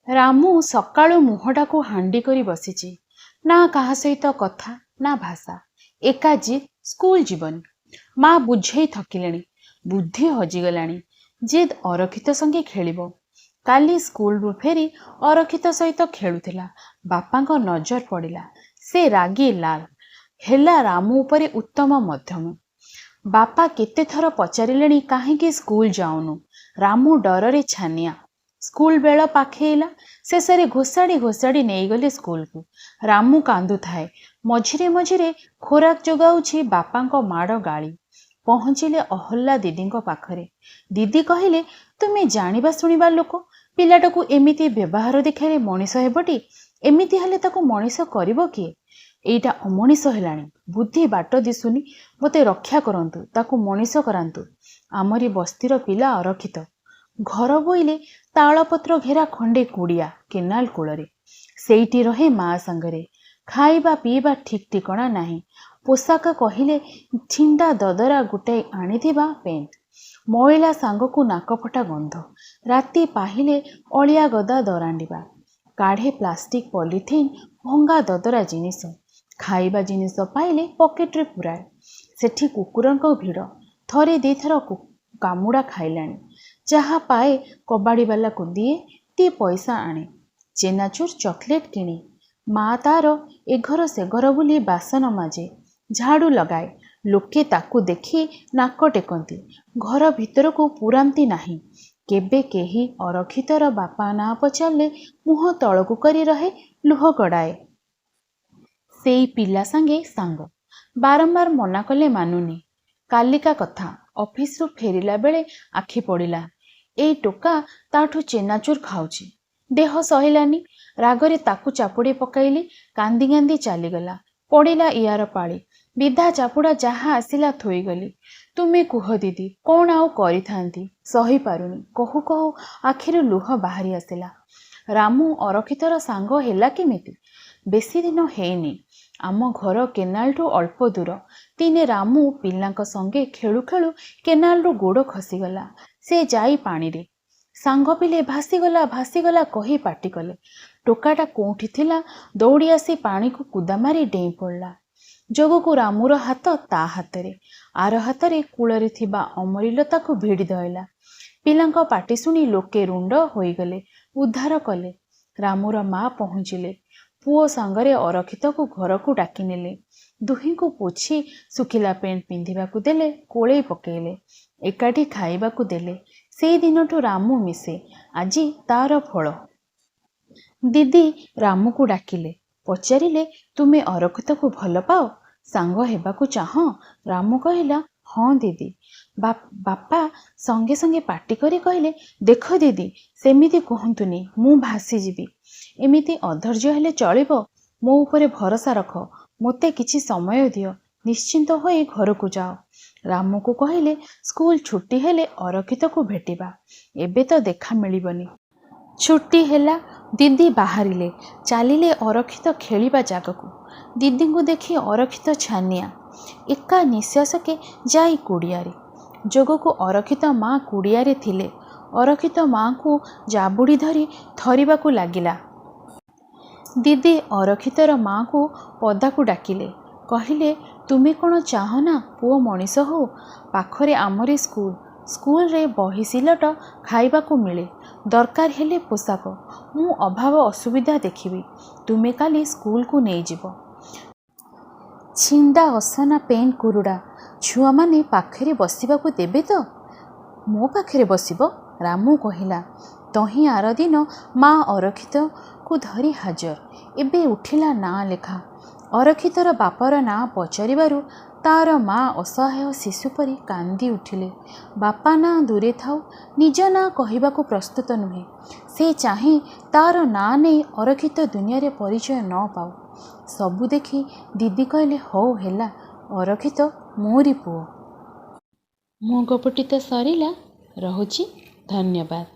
ରାମୁ ସକାଳୁ ମୁହଁଟାକୁ ହାଣ୍ଡି କରି ବସିଛି। ନା କାହା ସହିତ କଥା ନା ଭାଷା। ଏକା ଜିଦ୍ ସ୍କୁଲ ଯିବନି। ମା ବୁଝେଇ ଥକିଲେଣି। ବୁଦ୍ଧି ହଜିଗଲାଣି। ଜିଦ୍ ଅରକ୍ଷିତ ସଙ୍ଗେ ଖେଳିବ। କାଲି ସ୍କୁଲରୁ ଫେରି ଅରକ୍ଷିତ ସହିତ ଖେଳୁଥିଲା। ବାପାଙ୍କ ନଜର ପଡ଼ିଲା। ସେ ରାଗି ଲାଲ ହେଲା ରାମୁ ଉପରେ ଉତ୍ତମ ମଧ୍ୟମ। ବାପା କେତେଥର ପଚାରିଲେଣି କାହିଁକି ସ୍କୁଲ ଯାଉନୁ। ରାମୁ ଡରରେ ଛାନିଆ। ସ୍କୁଲ ବେଳ ପାଖେଇଲା। ଶେଷରେ ଘୋଷାଡ଼ି ଘୋଷାଡ଼ି ନେଇଗଲେ ସ୍କୁଲକୁ। ରାମୁ କାନ୍ଦୁଥାଏ। ମଝିରେ ମଝିରେ ଖୋରାକ ଯୋଗାଉଛି ବାପାଙ୍କ ମାଡ଼ ଗାଳି। ପହଞ୍ଚିଲେ ଅହଲ୍ୟା ଦିଦିଙ୍କ ପାଖରେ। ଦିଦି କହିଲେ, ତୁମେ ଜାଣିବା ଶୁଣିବା ଲୋକ। ପିଲାଟାକୁ ଏମିତି ବ୍ୟବହାର ଦେଖାଇଲେ ମଣିଷ ହେବଟି? ଏମିତି ହେଲେ ତାକୁ ମଣିଷ କରିବ କିଏ? ଏଇଟା ଅମଣିଷ ହେଲାଣି। ବୁଦ୍ଧି ବାଟ ଦିଶୁନି। ମୋତେ ରକ୍ଷା କରନ୍ତୁ। ତାକୁ ମଣିଷ କରାନ୍ତୁ। ଆମରି ବସ୍ତିର ପିଲା ଅରକ୍ଷିତ। ଘର ବୋଇଲେ ତାଳପତ୍ର ଘେରା ଖଣ୍ଡେ କୁଡ଼ିଆ କେନାଲ କୂଳରେ। ସେଇଠି ରହେ ମା ସାଙ୍ଗରେ। ଖାଇବା ପିଇବା ଠିକ୍ ଠିକଣା ନାହିଁ। ପୋଷାକ କହିଲେ ଛିଣ୍ଡା ଦଦରା ଗୋଟାଏ ଆଣିଥିବା ପେଣ୍ଟ। ମଇଳା ସାଙ୍ଗକୁ ନାକଫଟା ଗନ୍ଧ। ରାତି ପାହିଲେ ଅଳିଆ ଗଦା ଦରାଣ୍ଡିବା। କାଢ଼େ ପ୍ଲାଷ୍ଟିକ ପଲିଥିନ୍ ଭଙ୍ଗା ଦଦରା ଜିନିଷ। ଖାଇବା ଜିନିଷ ପାଇଲେ ପକେଟରେ ପୁରାଏ। ସେଠି କୁକୁରଙ୍କ ଭିଡ଼। ଥରେ ଦିଥର କାମୁଡ଼ା ଖାଇଲାଣି। ଯାହା ପାଏ କବାଡ଼ିବାଲାକୁ ଦିଏ। ଦି ପଇସା ଆଣେ। ଚେନାଚୁର ଚକଲେଟ୍ କିଣେ। ମା ତାର ଏଘର ସେଘର ବୁଲି ବାସନ ମାଜେ। ଝାଡ଼ୁ ଲଗାଏ। ଲୋକେ ତାକୁ ଦେଖି ନାକ ଟେକନ୍ତି। ଘର ଭିତରକୁ ପୁରାନ୍ତି ନାହିଁ। କେବେ କେହି ଅରକ୍ଷିତର ବାପା ନାଁ ପଚାରିଲେ ମୁହଁ ତଳକୁ କରି ରହେ, ଲୁହ ଗଡ଼ାଏ। ସେଇ ପିଲା ସାଙ୍ଗେ ସାଙ୍ଗ। ବାରମ୍ବାର ମନା କଲେ ମାନୁନି। କାଲିକା କଥା। ଅଫିସରୁ ଫେରିଲା ବେଳେ ଆଖି ପଡ଼ିଲା। ଏଇ ଟୋକା ତାଠୁ ଚେନାଚୁର ଖାଉଛି। ଦେହ ସହିଲାନି। ରାଗରେ ତାକୁ ଚାପୁଡ଼େ ପକାଇଲି। କାନ୍ଦି କାନ୍ଦି ଚାଲିଗଲା। ପଡ଼ିଲା ଇଆର ପାଳି। ବିଧା ଚାପୁଡ଼ା ଯାହା ଆସିଲା ଥୋଇଗଲି। ତୁମେ କୁହ ଦିଦି, କ'ଣ ଆଉ କରିଥାନ୍ତି? ସହିପାରୁନି। କହୁ କହୁ ଆଖିରୁ ଲୁହ ବାହାରି ଆସିଲା। ରାମୁ ଅରକ୍ଷିତର ସାଙ୍ଗ ହେଲା କେମିତି? ବେଶୀ ଦିନ ହେଇନି। ଆମ ଘର କେନାଲଠୁ ଅଳ୍ପ ଦୂର। ଦିନେ ରାମୁ ପିଲାଙ୍କ ସଙ୍ଗେ ଖେଳୁ ଖେଳୁ କେନାଲରୁ ଗୋଡ଼ ଖସିଗଲା। ସେ ଯାଇ ପାଣିରେ। ସାଙ୍ଗ ପିଲେ ଭାସିଗଲା ଭାସିଗଲା କହି ପାଟି କଲେ। ଟୋକାଟା କୋଉଠି ଥିଲା ଦୌଡ଼ି ଆସି ପାଣିକୁ କୁଦା ମାରି ଡେଇଁ ପଡ଼ିଲା। ଯୋଗକୁ ରାମୁର ହାତ ତା ହାତରେ। ଆର ହାତରେ କୂଳରେ ଥିବା ଅମରିଲତାକୁ ଭିଡ଼ି ଧଇଲା। ପିଲାଙ୍କ ପାଟି ଶୁଣି ଲୋକେ ରୁଣ୍ଡ ହୋଇଗଲେ। ଉଦ୍ଧାର କଲେ। ରାମୁର ମା ପହଞ୍ଚିଲେ। ପୁଅ ସାଙ୍ଗରେ ଅରକ୍ଷିତକୁ ଘରକୁ ଡାକିନେଲେ। ଦୁହିଁଙ୍କୁ ପୋଛି ଶୁଖିଲା ପେଣ୍ଟ ପିନ୍ଧିବାକୁ ଦେଲେ। କୋଳେଇ ପକେଇଲେ। ଏକାଠି ଖାଇବାକୁ ଦେଲେ। ସେଇ ଦିନଠୁ ରାମୁ ମିଶେ। ଆଜି ତାର ଫଳ। ଦିଦି ରାମୁକୁ ଡାକିଲେ। ପଚାରିଲେ, ତୁମେ ଅରକ୍ଷିତକୁ ଭଲ ପାଅ? ସାଙ୍ଗ ହେବାକୁ ଚାହଁ? ରାମୁ କହିଲା, ହଁ ଦିଦି। ବାପା ସଙ୍ଗେ ସଙ୍ଗେ ପାଟି କରି କହିଲେ, ଦେଖ ଦିଦି, ସେମିତି କୁହନ୍ତୁନି। ମୁଁ ଭାସିଯିବି। ଏମିତି ଅଧୈର୍ଯ୍ୟ ହେଲେ ଚଳିବ? ମୋ ଉପରେ ଭରସା ରଖ। ମୋତେ କିଛି ସମୟ ଦିଅ। ନିଶ୍ଚିନ୍ତ ହୋଇ ଘରକୁ ଯାଅ। ରାମୁକୁ କହିଲେ, ସ୍କୁଲ ଛୁଟି ହେଲେ ଅରକ୍ଷିତକୁ ଭେଟିବା। ଏବେ ତ ଦେଖା ମିଳିବନି। ଛୁଟି ହେଲା। ଦିଦି ବାହାରିଲେ। ଚାଲିଲେ ଅରକ୍ଷିତ ଖେଳିବା ଜାଗାକୁ। ଦିଦିଙ୍କୁ ଦେଖି ଅରକ୍ଷିତ ଛାନିଆ। ଏକା ନିଶ୍ୱାସକେ ଯାଇ କୁଡ଼ିଆରେ। ଯୋଗକୁ ଅରକ୍ଷିତ ମା କୁଡ଼ିଆରେ ଥିଲେ। ଅରକ୍ଷିତ ମାଙ୍କୁ ଜାବୁଡ଼ି ଧରି ଥରିବାକୁ ଲାଗିଲା। ଦିଦି ଅରକ୍ଷିତର ମାଙ୍କୁ ପଦାକୁ ଡାକିଲେ। କହିଲେ, ତୁମେ କ'ଣ ଚାହଁନା ପୁଅ ମଣିଷ ହଉ? ପାଖରେ ଆମରି ସ୍କୁଲ। ସ୍କୁଲରେ ବହି ସିଲଟ ଖାଇବାକୁ ମିଳେ। ଦରକାର ହେଲେ ପୋଷାକ। ମୁଁ ଅଭାବ ଅସୁବିଧା ଦେଖିବି। ତୁମେ କାଲି ସ୍କୁଲକୁ ନେଇଯିବ। ଛିଣ୍ଡା ଅସନା ପେଣ୍ଟ କୁରୁଡ଼ା। ଛୁଆମାନେ ପାଖରେ ବସିବାକୁ ଦେବେ ତ? ମୋ ପାଖରେ ବସିବ? ରାମୁ କହିଲା। ତହିଁ ଆର ଦିନ ମା ଅରକ୍ଷିତକୁ ଧରି ହାଜର। ଏବେ ଉଠିଲା ନାଁ ଲେଖା। ଅରକ୍ଷିତର ବାପର ନାଁ ପଚାରିବାରୁ ତାର ମା ଅସହାୟ ଶିଶୁ ପରି କାନ୍ଦି ଉଠିଲେ। ବାପା ନାଁ ଦୂରେ ଥାଉ, ନିଜ ନାଁ କହିବାକୁ ପ୍ରସ୍ତୁତ ନୁହେଁ। ସେ ଚାହେଁ ତାର ନାଁ ନେଇ ଅରକ୍ଷିତ ଦୁନିଆରେ ପରିଚୟ ନ ପାଉ। ସବୁ ଦେଖି ଦିଦି କହିଲେ, ହଉ ହେଲା, ଅରକ୍ଷିତ ମୋରି ପୁଅ। ମୋ ଗପଟି ତ ସରିଲା। ରହୁଛି। ଧନ୍ୟବାଦ।